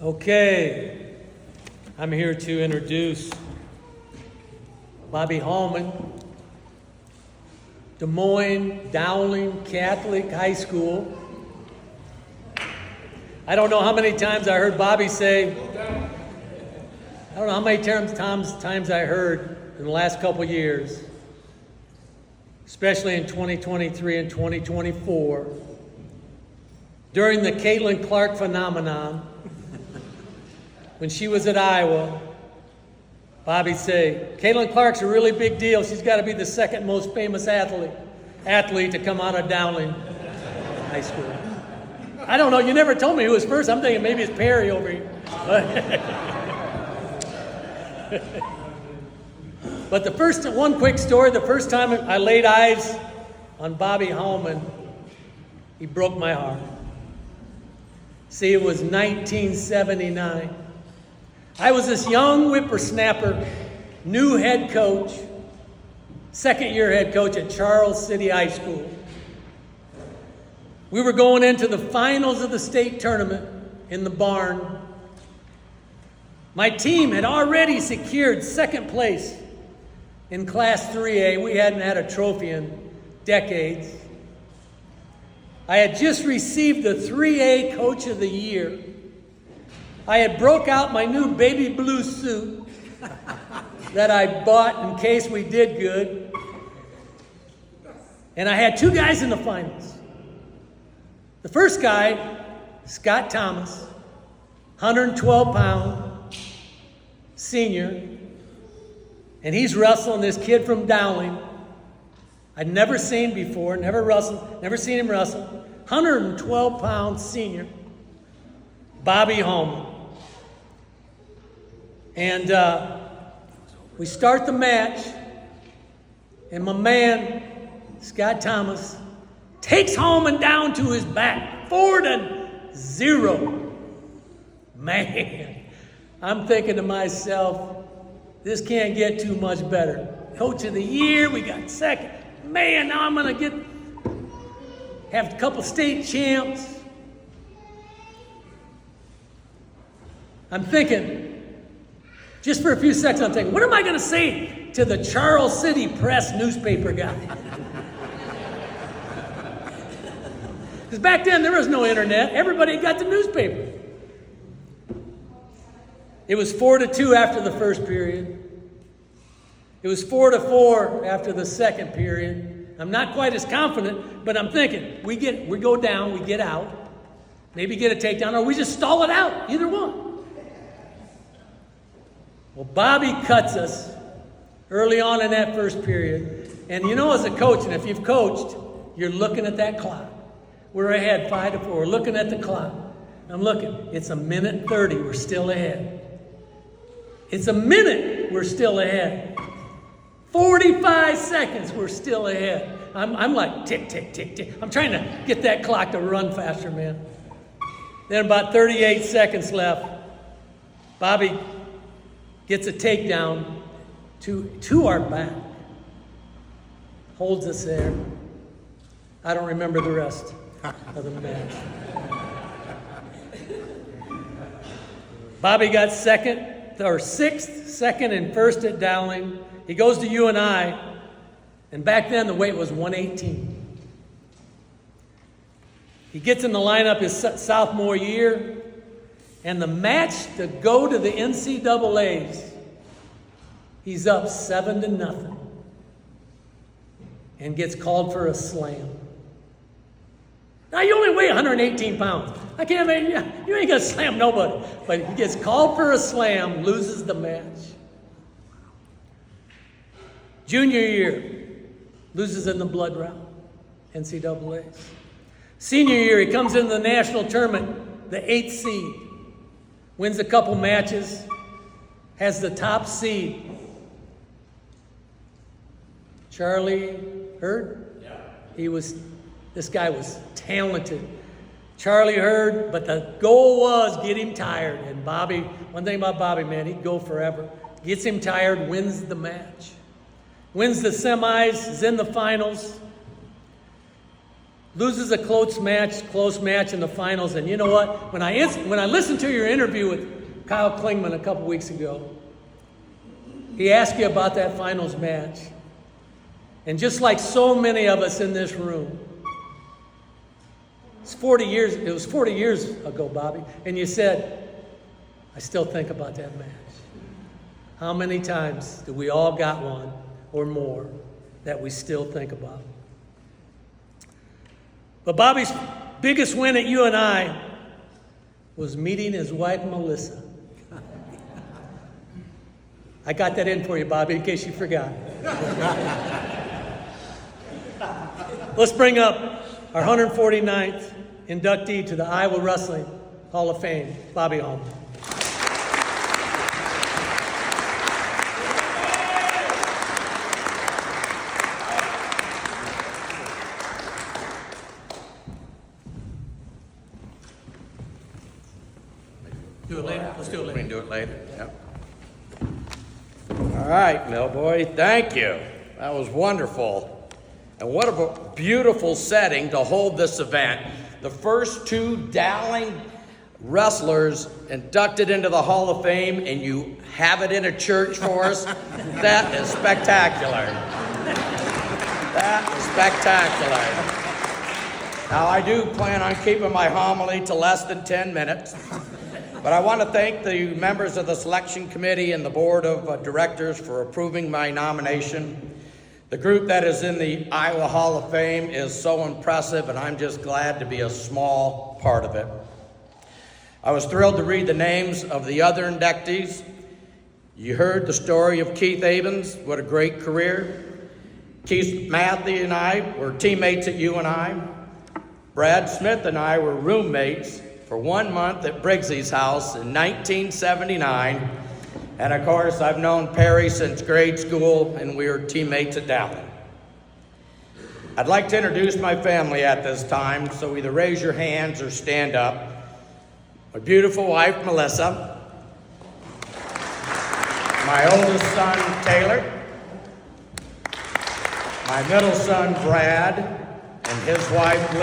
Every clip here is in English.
Okay, I'm here to introduce Bobby Hallman, Des Moines Dowling Catholic High School. I don't know how many times I heard Bobby say, I don't know how many times I heard in the last couple years, especially in 2023 and 2024, during the Caitlin Clark phenomenon, when she was at Iowa, Bobby'd say, Caitlin Clark's a really big deal. She's got to be the second most famous athlete to come out of Dowling High School. I don't know. You never told me who was first. I'm thinking maybe it's Perry over here. But one quick story, the first time I laid eyes on Bobby Hallman, he broke my heart. See, it was 1979. I was this young whippersnapper, new head coach, second-year head coach at Charles City High School. We were going into the finals of the state tournament in the barn. My team had already secured second place in Class 3A. We hadn't had a trophy in decades. I had just received the 3A Coach of the Year. I had broke out my new baby blue suit that I bought in case we did good. And I had two guys in the finals. The first guy, Scott Thomas, 112-pound senior. And he's wrestling this kid from Dowling I'd never seen before, never seen him wrestle. 112-pound senior, Bobby Hallman. And we start the match, and my man, Scott Thomas, takes Hallman down to his back, 4-0. Man, I'm thinking to myself, this can't get too much better. Coach of the year, we got second. Man, now I'm going to have a couple state champs. I'm thinking, just for a few seconds, I'm thinking, what am I going to say to the Charles City Press newspaper guy? Because back then, there was no internet. Everybody got the newspaper. It was 4-2 after the first period. It was 4-4 after the second period. I'm not quite as confident, but I'm thinking, we go down, we get out, maybe get a takedown, or we just stall it out, either one. Well, Bobby cuts us early on in that first period. And you know, as a coach, and if you've coached, you're looking at that clock. We're ahead 5-4. We're looking at the clock. I'm looking. It's 1:30. We're still ahead. It's a minute. We're still ahead. 45 seconds. We're still ahead. I'm like tick, tick, tick, tick. I'm trying to get that clock to run faster, man. Then about 38 seconds left. Bobby gets a takedown to our back. Holds us there. I don't remember the rest of the match. Bobby got second and first at Dowling. He goes to UNI, and back then the weight was 118. He gets in the lineup his sophomore year, and the match to go to the NCAAs, he's up 7-0 and gets called for a slam. Now, you only weigh 118 pounds. I can't imagine, you ain't going to slam nobody. But he gets called for a slam, loses the match. Junior year, loses in the blood round, NCAAs. Senior year, he comes into the national tournament, the 8th seed. Wins a couple matches, has the top seed. Charlie Hurd? Yeah. This guy was talented. Charlie Hurd, but the goal was get him tired. And Bobby, one thing about Bobby, man, he'd go forever. Gets him tired, wins the match. Wins the semis, is in the finals. loses a close match in the finals. And you know what? When I listened to your interview with Kyle Klingman a couple weeks ago, he asked you about that finals match. And just like so many of us in this room, it was 40 years ago, Bobby, and you said, I still think about that match. How many times do we all got one or more that we still think about? But Bobby's biggest win at UNI was meeting his wife, Melissa. I got that in for you, Bobby, in case you forgot. Let's bring up our 149th inductee to the Iowa Wrestling Hall of Fame, Bobby Hallman. Do it later. Let's do it later. We can do it later. Yep. All right, Millboy, thank you. That was wonderful. And what a beautiful setting to hold this event. The first two Dowling wrestlers inducted into the Hall of Fame, and you have it in a church for us. That is spectacular. That is spectacular. Now, I do plan on keeping my homily to less than 10 minutes. But I want to thank the members of the selection committee and the board of directors for approving my nomination. The group that is in the Iowa Hall of Fame is so impressive, and I'm just glad to be a small part of it. I was thrilled to read the names of the other inductees. You heard the story of Keith Avens. What a great career. Keith Matthew and I were teammates at UNI. Brad Smith and I were roommates for 1 month at Briggsy's house in 1979. And of course, I've known Perry since grade school, and we were teammates at Dowling. I'd like to introduce my family at this time, so either raise your hands or stand up. My beautiful wife, Melissa. My oldest son, Taylor. My middle son, Brad, and his wife,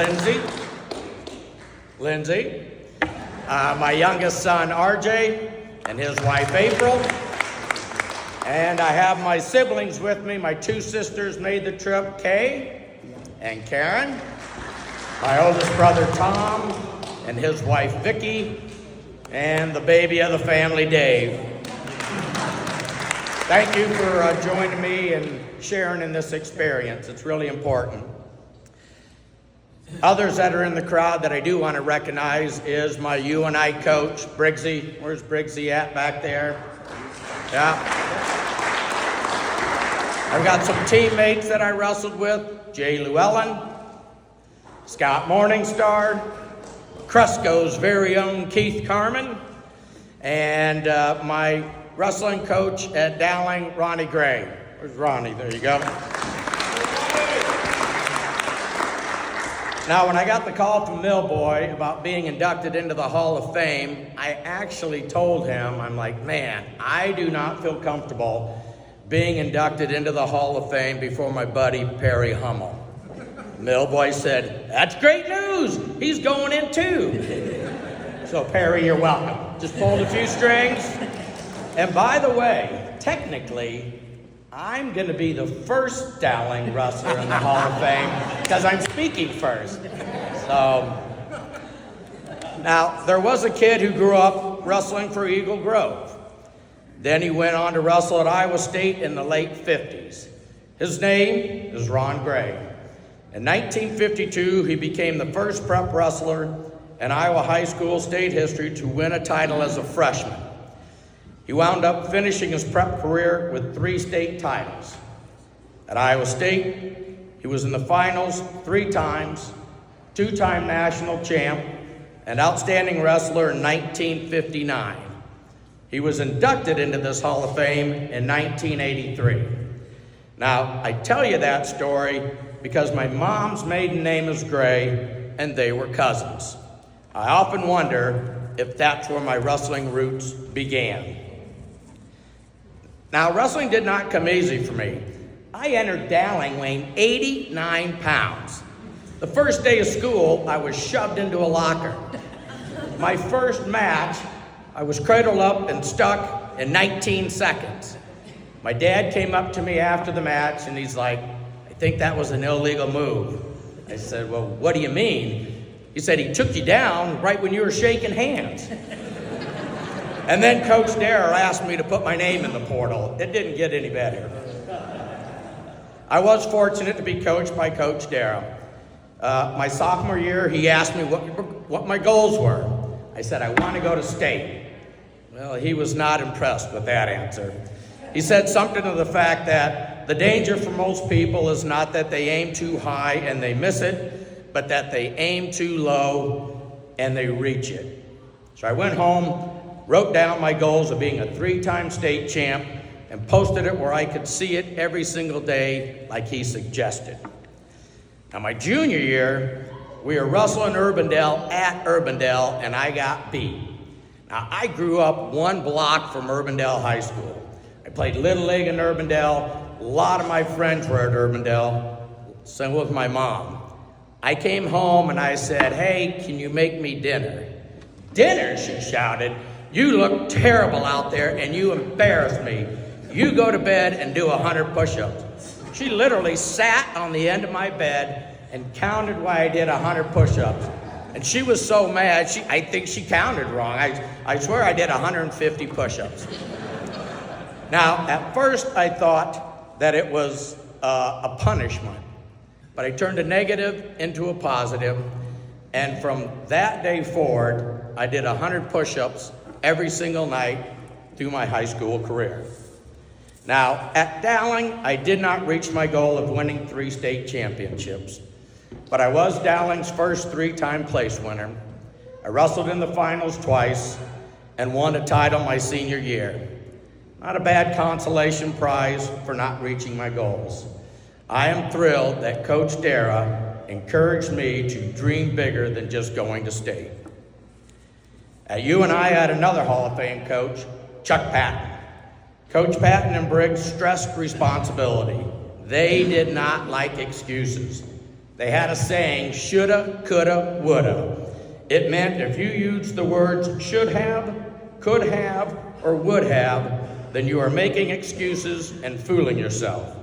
Lindsay. My youngest son, RJ, and his wife, April. And I have my siblings with me. My two sisters made the trip, Kay and Karen. My oldest brother, Tom, and his wife, Vicki, and the baby of the family, Dave. Thank you for joining me and sharing in this experience. It's really important. Others that are in the crowd that I do want to recognize is my UNI coach, Briggsy. Where's Briggsy at back there? Yeah. I've got some teammates that I wrestled with, Jay Llewellyn, Scott Morningstar, Cresco's very own Keith Carmen, and my wrestling coach at Dowling, Ronnie Gray. Where's Ronnie? There you go. Now, when I got the call from Millboy about being inducted into the Hall of Fame, I actually told him, I'm like, man, I do not feel comfortable being inducted into the Hall of Fame before my buddy Perry Hummel. Millboy said, that's great news. He's going in too. So Perry, you're welcome. Just pulled a few strings. And by the way, technically, I'm going to be the first Dowling wrestler in the Hall of Fame because I'm speaking first. So, now, there was a kid who grew up wrestling for Eagle Grove. Then he went on to wrestle at Iowa State in the late 50s. His name is Ron Gray. In 1952, he became the first prep wrestler in Iowa high school state history to win a title as a freshman. He wound up finishing his prep career with 3 state titles. At Iowa State, he was in the finals 3 times, 2-time national champ, and outstanding wrestler in 1959. He was inducted into this Hall of Fame in 1983. Now, I tell you that story because my mom's maiden name is Gray, and they were cousins. I often wonder if that's where my wrestling roots began. Now, wrestling did not come easy for me. I entered Dowling weighing 89 pounds. The first day of school, I was shoved into a locker. My first match, I was cradled up and stuck in 19 seconds. My dad came up to me after the match and he's like, I think that was an illegal move. I said, well, what do you mean? He said, he took you down right when you were shaking hands. And then Coach Darrell asked me to put my name in the portal. It didn't get any better. I was fortunate to be coached by Coach Darrell. My sophomore year, he asked me what my goals were. I said, I want to go to state. Well, he was not impressed with that answer. He said something to the fact that the danger for most people is not that they aim too high and they miss it, but that they aim too low and they reach it. So I went home, wrote down my goals of being a 3-time state champ, and posted it where I could see it every single day like he suggested. Now my junior year, we were wrestling Urbandale at Urbandale, and I got beat. Now I grew up 1 block from Urbandale High School. I played Little League in Urbandale. A lot of my friends were at Urbandale, so was my mom. I came home and I said, hey, can you make me dinner? Dinner, she shouted. You look terrible out there and you embarrass me. You go to bed and do 100 push-ups. She literally sat on the end of my bed and counted why I did 100 push-ups. And she was so mad, I think she counted wrong. I swear I did 150 push-ups. Now, at first I thought that it was a punishment, but I turned a negative into a positive, and from that day forward, I did 100 push-ups every single night through my high school career. Now, at Dowling, I did not reach my goal of winning 3 state championships, but I was Dowling's first 3-time place winner. I wrestled in the finals twice and won a title my senior year. Not a bad consolation prize for not reaching my goals. I am thrilled that Coach Dara encouraged me to dream bigger than just going to state. At UNI, I had another Hall of Fame coach, Chuck Patton. Coach Patton and Briggs stressed responsibility. They did not like excuses. They had a saying, shoulda, coulda, woulda. It meant if you used the words should have, could have, or would have, then you are making excuses and fooling yourself.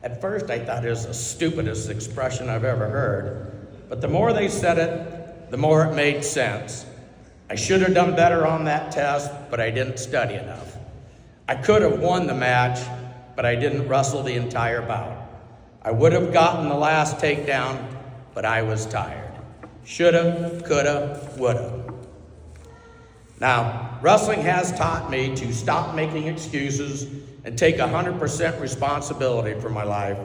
At first, I thought it was the stupidest expression I've ever heard. But the more they said it, the more it made sense. I should have done better on that test, but I didn't study enough. I could have won the match, but I didn't wrestle the entire bout. I would have gotten the last takedown, but I was tired. Shoulda, coulda, woulda. Now, wrestling has taught me to stop making excuses and take 100% responsibility for my life.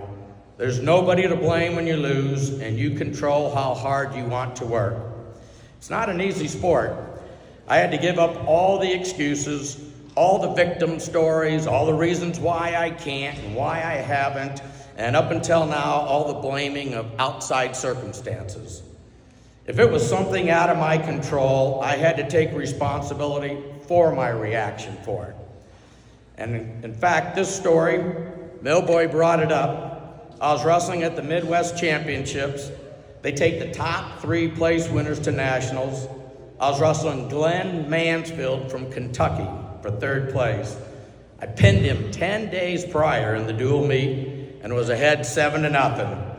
There's nobody to blame when you lose, and you control how hard you want to work. It's not an easy sport. I had to give up all the excuses, all the victim stories, all the reasons why I can't and why I haven't, and up until now, all the blaming of outside circumstances. If it was something out of my control, I had to take responsibility for my reaction for it. And in fact, this story, Millboy brought it up. I was wrestling at the Midwest Championships. They take the top 3 place winners to nationals. I was wrestling Glenn Mansfield from Kentucky for 3rd place. I pinned him 10 days prior in the dual meet and was ahead 7-0.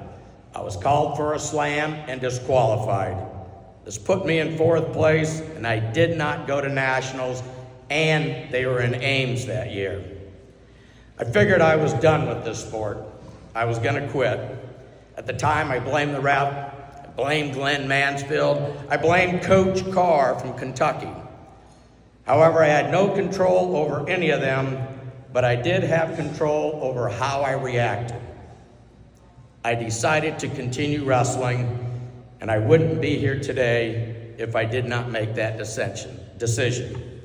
I was called for a slam and disqualified. This put me in 4th place, and I did not go to nationals, and they were in Ames that year. I figured I was done with this sport. I was gonna quit. At the time, I blamed the ref, I blamed Glenn Mansfield, I blamed Coach Carr from Kentucky. However, I had no control over any of them, but I did have control over how I reacted. I decided to continue wrestling, and I wouldn't be here today if I did not make that decision.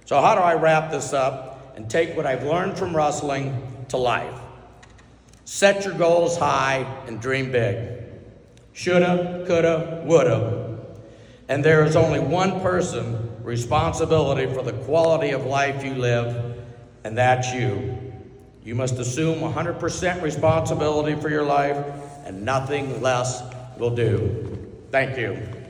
So how do I wrap this up and take what I've learned from wrestling to life? Set your goals high and dream big. Shoulda, coulda, woulda. And there is only one person responsibility for the quality of life you live, and that's you. You must assume 100% responsibility for your life and nothing less will do. Thank you.